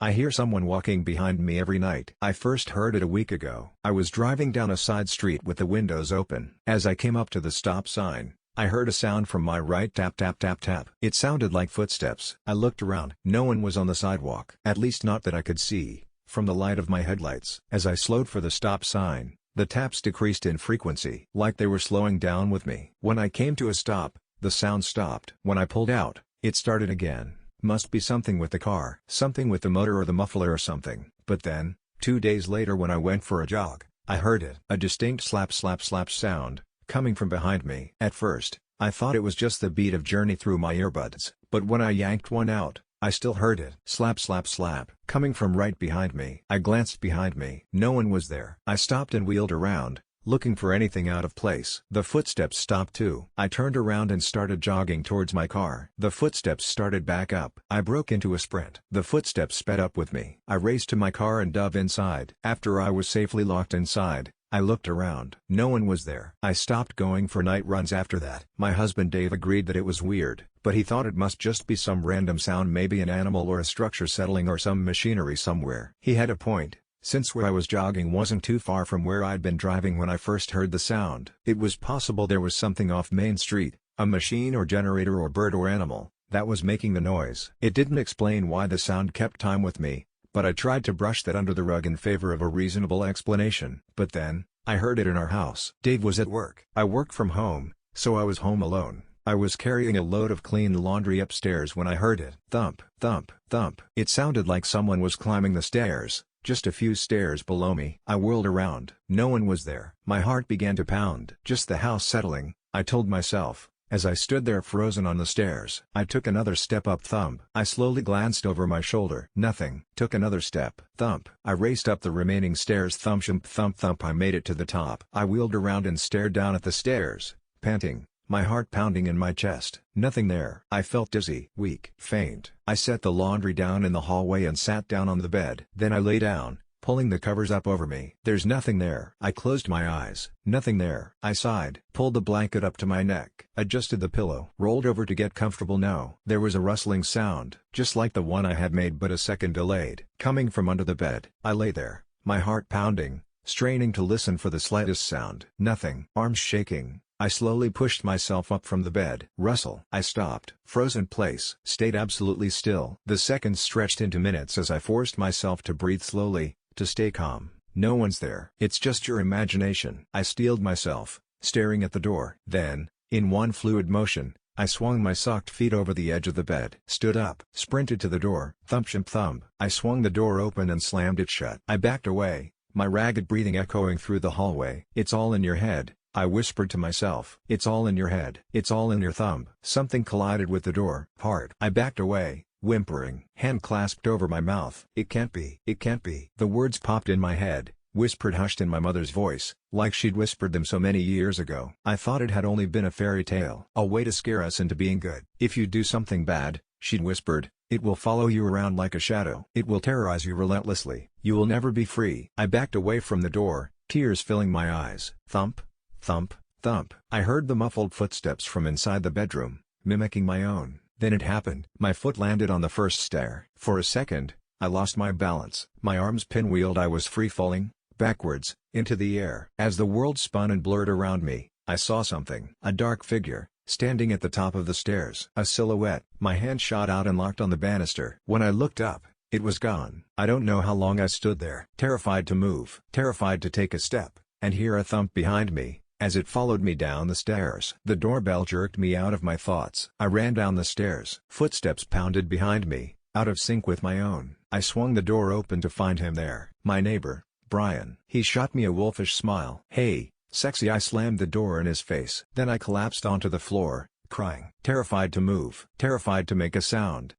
I hear someone walking behind me every night. I first heard it a week ago. I was driving down a side street with the windows open. As I came up to the stop sign, I heard a sound from my right, tap tap tap tap. It sounded like footsteps. I looked around. No one was on the sidewalk. At least not that I could see, from the light of my headlights. As I slowed for the stop sign, the taps decreased in frequency, like they were slowing down with me. When I came to a stop, the sound stopped. When I pulled out, it started again. Must be something with the car. Something with the motor or the muffler or something. But then, 2 days later when I went for a jog, I heard it. A distinct slap slap slap sound, coming from behind me. At first, I thought it was just the beat of Journey through my earbuds. But when I yanked one out, I still heard it. Slap slap slap, coming from right behind me. I glanced behind me. No one was there. I stopped and wheeled around, looking for anything out of place. The footsteps stopped too. I turned around and started jogging towards my car. The footsteps started back up. I broke into a sprint. The footsteps sped up with me. I raced to my car and dove inside. After I was safely locked inside, I looked around. No one was there. I stopped going for night runs after that. My husband Dave agreed that it was weird, but he thought it must just be some random sound, maybe an animal or a structure settling or some machinery somewhere. He had a point, since where I was jogging wasn't too far from where I'd been driving when I first heard the sound. It was possible there was something off Main Street, a machine or generator or bird or animal, that was making the noise. It didn't explain why the sound kept time with me, but I tried to brush that under the rug in favor of a reasonable explanation. But then, I heard it in our house. Dave was at work. I work from home, so I was home alone. I was carrying a load of clean laundry upstairs when I heard it. Thump, thump, thump. It sounded like someone was climbing the stairs, just a few stairs below me. I whirled around. No one was there. My heart began to pound. Just the house settling, I told myself, as I stood there frozen on the stairs. I took another step up. Thump. I slowly glanced over my shoulder. Nothing. Took another step. Thump. I raced up the remaining stairs. Thump thump thump thump. I made it to the top. I wheeled around and stared down at the stairs, panting, my heart pounding in my chest. Nothing there. I felt dizzy, weak, faint. I set the laundry down in the hallway and sat down on the bed. Then I lay down, pulling the covers up over me. There's nothing there. I closed my eyes. Nothing there. I sighed, pulled the blanket up to my neck, adjusted the pillow, rolled over to get comfortable. No. There was a rustling sound, just like the one I had made but a second delayed, coming from under the bed. I lay there, my heart pounding, straining to listen for the slightest sound. Nothing. Arms shaking, I slowly pushed myself up from the bed. Rustle. I stopped. Frozen place. Stayed absolutely still. The seconds stretched into minutes as I forced myself to breathe slowly, to stay calm. No one's there. It's just your imagination. I steeled myself, staring at the door. Then, in one fluid motion, I swung my socked feet over the edge of the bed. Stood up. Sprinted to the door. Thump shimp thump. I swung the door open and slammed it shut. I backed away, my ragged breathing echoing through the hallway. It's all in your head, I whispered to myself. It's all in your head. It's all in your thumb. Something collided with the door. Hard. I backed away, whimpering. Hand clasped over my mouth. It can't be. It can't be. The words popped in my head, whispered hushed in my mother's voice, like she'd whispered them so many years ago. I thought it had only been a fairy tale. A way to scare us into being good. If you do something bad, she'd whispered, it will follow you around like a shadow. It will terrorize you relentlessly. You will never be free. I backed away from the door, tears filling my eyes. Thump. Thump, thump. I heard the muffled footsteps from inside the bedroom, mimicking my own. Then it happened. My foot landed on the first stair. For a second, I lost my balance. My arms pinwheeled. I was free falling, backwards, into the air. As the world spun and blurred around me, I saw something. A dark figure, standing at the top of the stairs. A silhouette. My hand shot out and locked on the banister. When I looked up, it was gone. I don't know how long I stood there, terrified to move, terrified to take a step, and hear a thump behind me, as it followed me down the stairs. The doorbell jerked me out of my thoughts. I ran down the stairs. Footsteps pounded behind me, out of sync with my own. I swung the door open to find him there. My neighbor, Brian. He shot me a wolfish smile. Hey, sexy. I slammed the door in his face. Then I collapsed onto the floor, crying. Terrified to move. Terrified to make a sound.